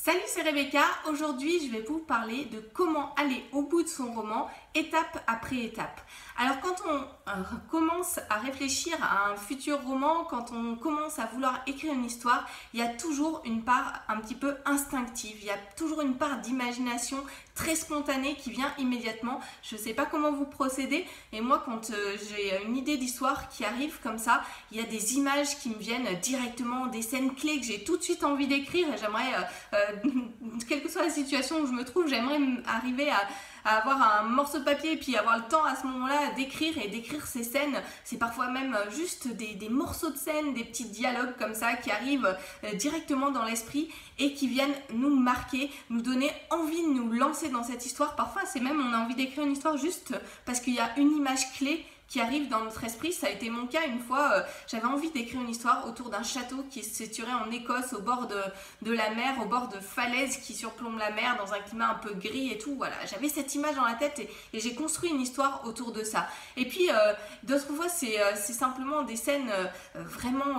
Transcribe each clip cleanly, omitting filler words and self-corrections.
Salut, c'est Rebecca. Aujourd'hui, je vais vous parler de comment aller au bout de son roman, étape après étape. Alors, quand on commence à réfléchir à un futur roman, quand on commence à vouloir écrire une histoire, il y a toujours une part un petit peu instinctive. Il y a toujours une part d'imagination très spontanée qui vient immédiatement. Je ne sais pas comment vous procédez, mais moi, quand j'ai une idée d'histoire qui arrive comme ça, il y a des images qui me viennent directement, des scènes clés que j'ai tout de suite envie d'écrire et j'aimerais, quelle que soit la situation où je me trouve, j'aimerais arriver à avoir un morceau de papier et puis avoir le temps à ce moment-là d'écrire et d'écrire ces scènes. C'est parfois même juste des morceaux de scènes, des petits dialogues comme ça qui arrivent directement dans l'esprit et qui viennent nous marquer, nous donner envie de nous lancer dans cette histoire. Parfois, c'est même on a envie d'écrire une histoire juste parce qu'il y a une image clé qui arrive dans notre esprit. Ça a été mon cas une fois, j'avais envie d'écrire une histoire autour d'un château qui se situerait en Écosse au bord de la mer, au bord de falaises qui surplombent la mer dans un climat un peu gris et tout. Voilà, j'avais cette image dans la tête et j'ai construit une histoire autour de ça. Et puis d'autres fois c'est simplement des scènes vraiment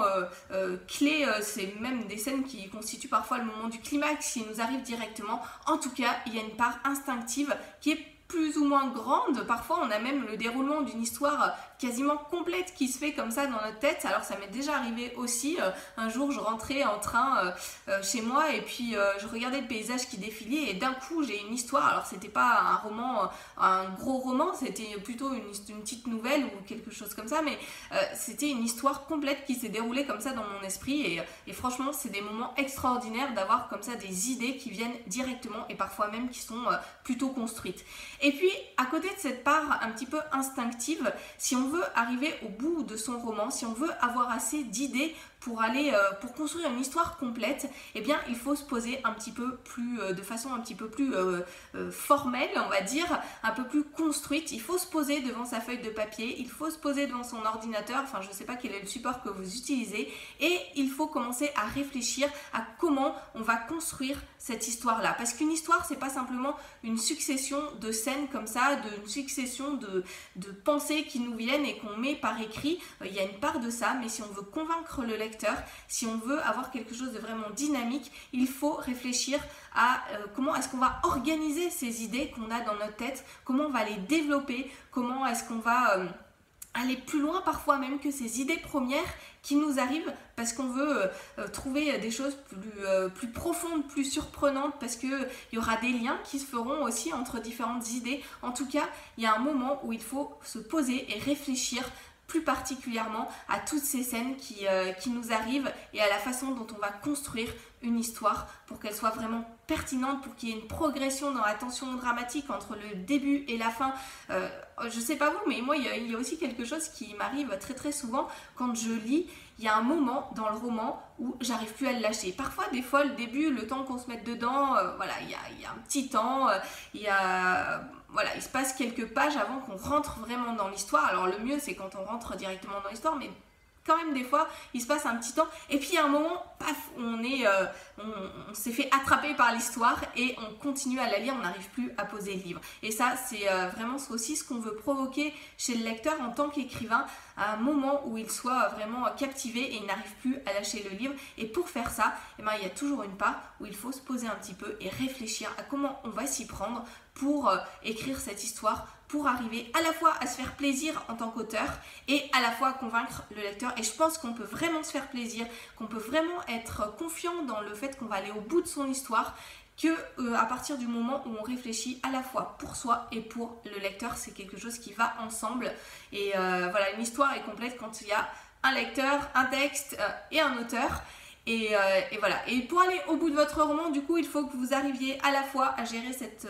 clés, c'est même des scènes qui constituent parfois le moment du climax qui nous arrive directement. En tout cas, il y a une part instinctive qui est plus ou moins grande. Parfois on a même le déroulement d'une histoire quasiment complète qui se fait comme ça dans notre tête. Alors ça m'est déjà arrivé aussi, un jour je rentrais en train chez moi et puis je regardais le paysage qui défilait et d'un coup j'ai une histoire. Alors c'était pas un roman, un gros roman, c'était plutôt une petite nouvelle ou quelque chose comme ça, mais c'était une histoire complète qui s'est déroulée comme ça dans mon esprit et franchement c'est des moments extraordinaires d'avoir comme ça des idées qui viennent directement et parfois même qui sont plutôt construites. Et puis, à côté de cette part un petit peu instinctive, si on veut arriver au bout de son roman, si on veut avoir assez d'idées pour construire une histoire complète, eh bien, il faut se poser un petit peu plus, de façon un petit peu plus formelle, on va dire, un peu plus construite. Il faut se poser devant sa feuille de papier, il faut se poser devant son ordinateur, enfin, je ne sais pas quel est le support que vous utilisez, et il faut commencer à réfléchir à comment on va construire cette histoire-là. Parce qu'une histoire, c'est pas simplement une succession de scènes comme ça, une succession de pensées qui nous viennent et qu'on met par écrit. Il y a une part de ça, mais si on veut convaincre le lecteur, si on veut avoir quelque chose de vraiment dynamique, il faut réfléchir à comment est-ce qu'on va organiser ces idées qu'on a dans notre tête, comment on va les développer, comment est-ce qu'on va aller plus loin parfois même que ces idées premières qui nous arrivent parce qu'on veut trouver des choses plus profondes, plus surprenantes, parce qu'il y aura des liens qui se feront aussi entre différentes idées. En tout cas, il y a un moment où il faut se poser et réfléchir plus particulièrement à toutes ces scènes qui nous arrivent et à la façon dont on va construire une histoire pour qu'elle soit vraiment pertinente, pour qu'il y ait une progression dans la tension dramatique entre le début et la fin. Je sais pas vous, mais moi il y a aussi quelque chose qui m'arrive très très souvent quand je lis. Il y a un moment dans le roman où j'arrive plus à le lâcher. Parfois, des fois, le début, le temps qu'on se mette dedans, voilà, il y a un petit temps, voilà, il se passe quelques pages avant qu'on rentre vraiment dans l'histoire. Alors le mieux, c'est quand on rentre directement dans l'histoire, mais quand même des fois il se passe un petit temps et puis à un moment paf on s'est fait attraper par l'histoire et on continue à la lire, on n'arrive plus à poser le livre. Et ça c'est vraiment aussi ce qu'on veut provoquer chez le lecteur en tant qu'écrivain, à un moment où il soit vraiment captivé et il n'arrive plus à lâcher le livre. Et pour faire ça, eh ben, il y a toujours une part où il faut se poser un petit peu et réfléchir à comment on va s'y prendre pour écrire cette histoire, pour arriver à la fois à se faire plaisir en tant qu'auteur et à la fois à convaincre le lecteur. Et je pense qu'on peut vraiment se faire plaisir, qu'on peut vraiment être confiant dans le fait qu'on va aller au bout de son histoire, que à partir du moment où on réfléchit à la fois pour soi et pour le lecteur. C'est quelque chose qui va ensemble. Et voilà, une histoire est complète quand il y a un lecteur, un texte et un auteur. Et voilà. Et pour aller au bout de votre roman, du coup, il faut que vous arriviez à la fois à gérer cette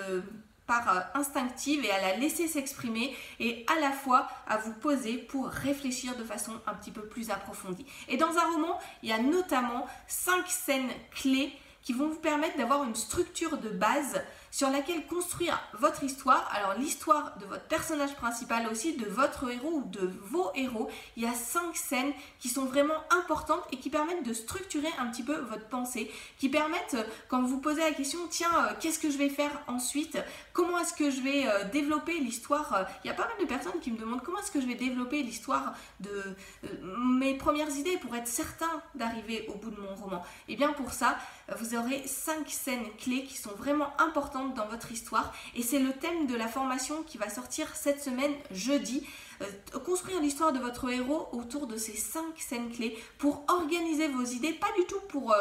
part instinctive et à la laisser s'exprimer et à la fois à vous poser pour réfléchir de façon un petit peu plus approfondie. Et dans un roman, il y a notamment 5 scènes clés qui vont vous permettre d'avoir une structure de base sur laquelle construire votre histoire. Alors l'histoire de votre personnage principal aussi, de votre héros ou de vos héros. Il y a 5 scènes qui sont vraiment importantes et qui permettent de structurer un petit peu votre pensée, qui permettent, quand vous vous posez la question, tiens, qu'est-ce que je vais faire ensuite? Comment est-ce que je vais développer l'histoire? Il y a pas mal de personnes qui me demandent comment est-ce que je vais développer l'histoire de mes premières idées pour être certain d'arriver au bout de mon roman. Et bien pour ça, vous aurez 5 scènes clés qui sont vraiment importantes dans votre histoire et c'est le thème de la formation qui va sortir cette semaine jeudi. Construire l'histoire de votre héros autour de ces 5 scènes clés pour organiser vos idées, pas du tout pour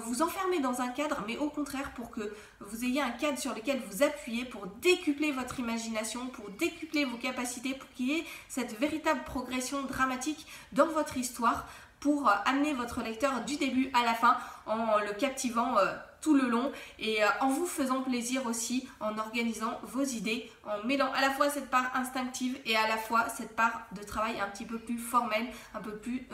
vous enfermer dans un cadre, mais au contraire pour que vous ayez un cadre sur lequel vous appuyez pour décupler votre imagination, pour décupler vos capacités, pour qu'il y ait cette véritable progression dramatique dans votre histoire, pour amener votre lecteur du début à la fin en le captivant tout le long et en vous faisant plaisir aussi, en organisant vos idées, en mêlant à la fois cette part instinctive et à la fois cette part de travail un petit peu plus formel, un peu plus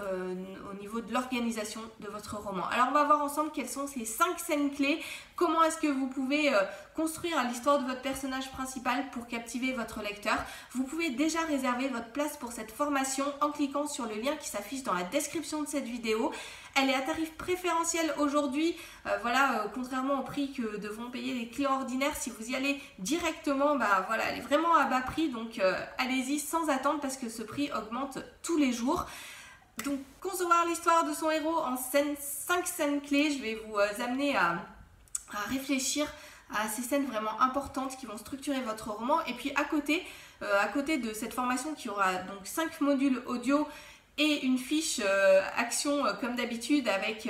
au niveau de l'organisation de votre roman. Alors on va voir ensemble quelles sont ces 5 scènes clés, comment est-ce que vous pouvez construire l'histoire de votre personnage principal pour captiver votre lecteur. Vous pouvez déjà réserver votre place pour cette formation en cliquant sur le lien qui s'affiche dans la description de cette vidéo. Elle est à tarif préférentiel aujourd'hui, contrairement au prix que devront payer les clients ordinaires. Si vous y allez directement, elle est vraiment à bas prix, donc allez-y sans attendre parce que ce prix augmente tous les jours. Donc concevoir l'histoire de son héros en 5 scènes clés, je vais vous amener à réfléchir à ces scènes vraiment importantes qui vont structurer votre roman. Et puis à côté de cette formation qui aura donc 5 modules audio et une fiche action comme d'habitude avec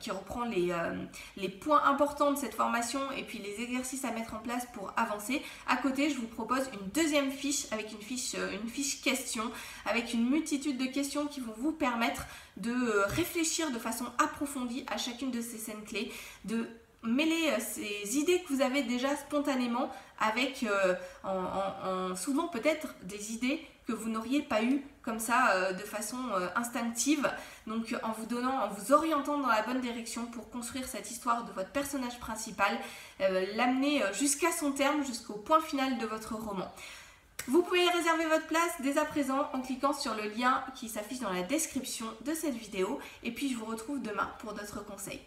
qui reprend les points importants de cette formation et puis les exercices à mettre en place pour avancer. À côté, je vous propose une deuxième fiche avec une fiche question avec une multitude de questions qui vont vous permettre de réfléchir de façon approfondie à chacune de ces scènes clés, de mêler ces idées que vous avez déjà spontanément avec souvent peut-être des idées que vous n'auriez pas eues comme ça de façon instinctive, donc en vous orientant dans la bonne direction pour construire cette histoire de votre personnage principal, l'amener jusqu'à son terme, jusqu'au point final de votre roman. Vous pouvez réserver votre place dès à présent en cliquant sur le lien qui s'affiche dans la description de cette vidéo et puis je vous retrouve demain pour d'autres conseils.